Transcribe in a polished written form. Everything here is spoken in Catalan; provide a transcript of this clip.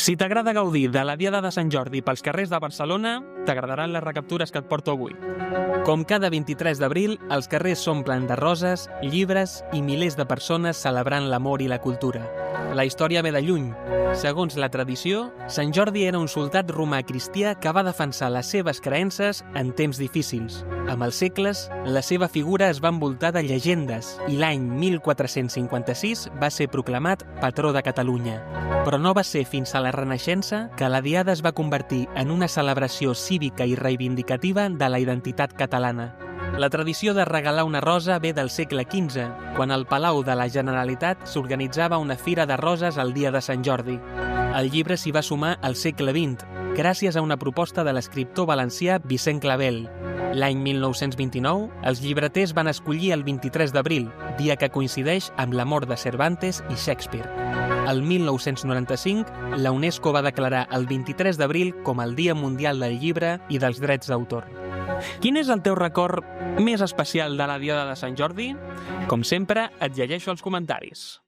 Si t'agrada gaudir de la Diada de Sant Jordi pels carrers de Barcelona, t'agradaran les recaptures que et porto avui. Com cada 23 d'abril, els carrers s'omplen de roses, llibres i milers de persones celebrant l'amor i la cultura. La història ve de lluny. Segons la tradició, Sant Jordi era un soldat romà cristià que va defensar les seves creences en temps difícils. Amb els segles, la seva figura es va envoltar de llegendes i l'any 1456 va ser proclamat patró de Catalunya. Però no va ser fins a la Renaixença que la Diada es va convertir en una celebració cívica i reivindicativa de la identitat catalana. La tradició de regalar una rosa ve del segle XV, quan al Palau de la Generalitat s'organitzava una fira de roses el dia de Sant Jordi. El llibre s'hi va sumar al segle XX, gràcies a una proposta de l'escriptor valencià Vicent Clavel. L'any 1929, els llibreters van escollir el 23 d'abril, dia que coincideix amb la mort de Cervantes i Shakespeare. El 1995, la UNESCO va declarar el 23 d'abril com el Dia Mundial del Llibre i dels Drets d'autor. Quin és el teu record més especial de la Diada de Sant Jordi? Com sempre, et llegeixo els comentaris.